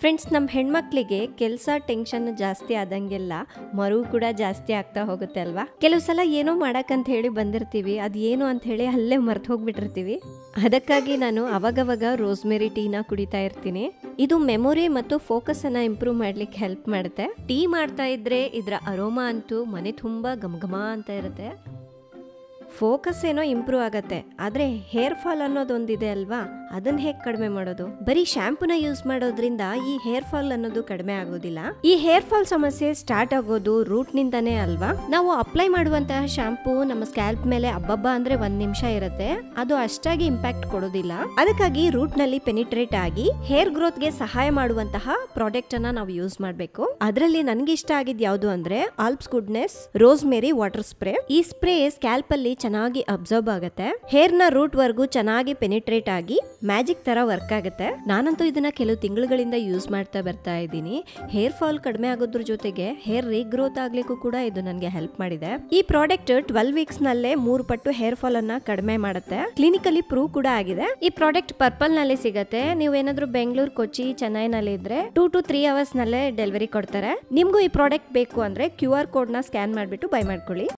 Friends, ನಮ್ಮ ಹೆಣ್ಮಕ್ಳಿಗೆ ಕೆಲಸ ಟೆನ್ಷನ್ ಜಾಸ್ತಿ ಆದಂಗೆಲ್ಲ ಮರು ಕೂಡ ಜಾಸ್ತಿ ಆಗ್ತಾ ಹೋಗುತ್ತೆ ಅಲ್ವಾ. ಕೆಲವು ಸಲ ಏನೋ ಮಾಡಕ್ಕಂತ ಹೇಳಿ ಬಂದಿರ್ತೀವಿ, ಅದು ಏನು ಅಂತ ಹೇಳಿ ಅಲ್ಲೇ ಮರ್ತು ಹೋಗ್ಬಿಟ್ಟಿರ್ತೀವಿ. ಅದಕ್ಕಾಗಿ ನಾನು ಅವಾಗವಾಗ ರೋಸ್ಮೆರಿ ಟೀನ ಕುಡಿತಾ ಇರ್ತೀನಿ. ಇದು ಮೆಮೊರಿ ಮತ್ತು ಫೋಕಸ್ ಅನ್ನ ಇಂಪ್ರೂವ್ ಮಾಡ್ಲಿಕ್ಕೆ ಹೆಲ್ಪ್ ಮಾಡುತ್ತೆ. ಟೀ ಮಾಡ್ತಾ ಇದ್ರೆ ಇದರ ಅರೋಮಾ ಅಂತೂ ಮನೆ ತುಂಬಾ ಘಮ ಅಂತ ಇರುತ್ತೆ. ಫೋಕಸ್ ಏನೋ ಇಂಪ್ರೂವ್ ಆಗತ್ತೆ, ಆದ್ರೆ ಹೇರ್ ಫಾಲ್ ಅನ್ನೋದೊಂದಿದೆ ಅಲ್ವಾ, ಅದನ್ನ ಹೇಗೆ ಕಡಿಮೆ ಮಾಡೋದು? ಬರೀ ಶಾಂಪೂನ ಯೂಸ್ ಮಾಡೋದ್ರಿಂದ ಈ ಹೇರ್ ಫಾಲ್ ಅನ್ನೋದು ಕಡಿಮೆ ಆಗೋದಿಲ್ಲ. ಈ ಹೇರ್ ಫಾಲ್ ಸಮಸ್ಯೆ ಸ್ಟಾರ್ಟ್ ಆಗೋದು ರೂಟ್ ನಿಂದಾನೇ ಅಲ್ವಾ. ನಾವು ಅಪ್ಲೈ ಮಾಡುವಂತಹ ಶಾಂಪೂ ನಮ್ಮ ಸ್ಕ್ಯಾಲ್ಪ್ ಮೇಲೆ ಅಬ್ಬಬ್ಬ ಅಂದ್ರೆ 1 ನಿಮಿಷ ಇರುತ್ತೆ, ಅದು ಅಷ್ಟಾಗಿ ಇಂಪ್ಯಾಕ್ಟ್ ಕೊಡೋದಿಲ್ಲ. ಅದಕ್ಕಾಗಿ ರೂಟ್ ನಲ್ಲಿ ಪೆನಿಟ್ರೇಟ್ ಆಗಿ ಹೇರ್ ಗ್ರೋತ್ ಗೆ ಸಹಾಯ ಮಾಡುವಂತಹ ಪ್ರಾಡಕ್ಟ್ ಅನ್ನ ನಾವು ಯೂಸ್ ಮಾಡಬೇಕು. ಅದರಲ್ಲಿ ನನ್ಗೆ ಇಷ್ಟ ಆಗಿದ್ ಯಾವುದು ಅಂದ್ರೆ Alps goodness rosemary water spray. ಈ ಸ್ಪ್ರೇ ಸ್ಕ್ಯಾಲ್ಪ್ ಅಲ್ಲಿ ಚೆನ್ನಾಗಿ ಅಬ್ಸರ್ವ್ ಆಗುತ್ತೆ, ಹೇರ್ ನ ರೂಟ್ ವರ್ಗೂ ಚೆನ್ನಾಗಿ ಪೆನಿಟ್ರೇಟ್ ಆಗಿ ಮ್ಯಾಜಿಕ್ ತರ ವರ್ಕ್ ಆಗುತ್ತೆ. ನಾನಂತೂ ಇದನ್ನ ಕೆಲವು ತಿಂಗಳುಗಳಿಂದ ಯೂಸ್ ಮಾಡ್ತಾ ಬರ್ತಾ ಇದ್ದೀನಿ. ಹೇರ್ ಫಾಲ್ ಕಡಿಮೆ ಆಗೋದ್ರ ಜೊತೆಗೆ ಹೇರ್ ರೀಗ್ರೋತ್ ಆಗ್ಲಿಕ್ಕೂ ಕೂಡ ಇದು ನನಗೆ ಹೆಲ್ಪ್ ಮಾಡಿದೆ. ಈ ಪ್ರಾಡಕ್ಟ್ 12 ವೀಕ್ಸ್ ನಲ್ಲೇ 3 ಪಟ್ಟು ಹೇರ್ ಫಾಲ್ ಅನ್ನ ಕಡಿಮೆ ಮಾಡುತ್ತೆ. ಕ್ಲಿನಿಕಲಿ ಪ್ರೂವ್ ಕೂಡ ಆಗಿದೆ. ಈ ಪ್ರಾಡಕ್ಟ್ ಪರ್ಪಲ್ ನಲ್ಲಿ ಸಿಗುತ್ತೆ. ನೀವು ಏನಾದ್ರೂ ಬೆಂಗಳೂರು, ಕೊಚ್ಚಿ, ಚೆನ್ನೈನಲ್ಲಿ ಇದ್ರೆ 2 to 3 ಅವರ್ಸ್ ನಲ್ಲೇ ಡೆಲಿವರಿ ಕೊಡ್ತಾರೆ. ನಿಮ್ಗೂ ಈ ಪ್ರಾಡಕ್ಟ್ ಬೇಕು ಅಂದ್ರೆ QR ಕೋಡ್ ನ ಸ್ಕ್ಯಾನ್ ಮಾಡ್ಬಿಟ್ಟು ಬೈ ಮಾಡ್ಕೊಳ್ಳಿ.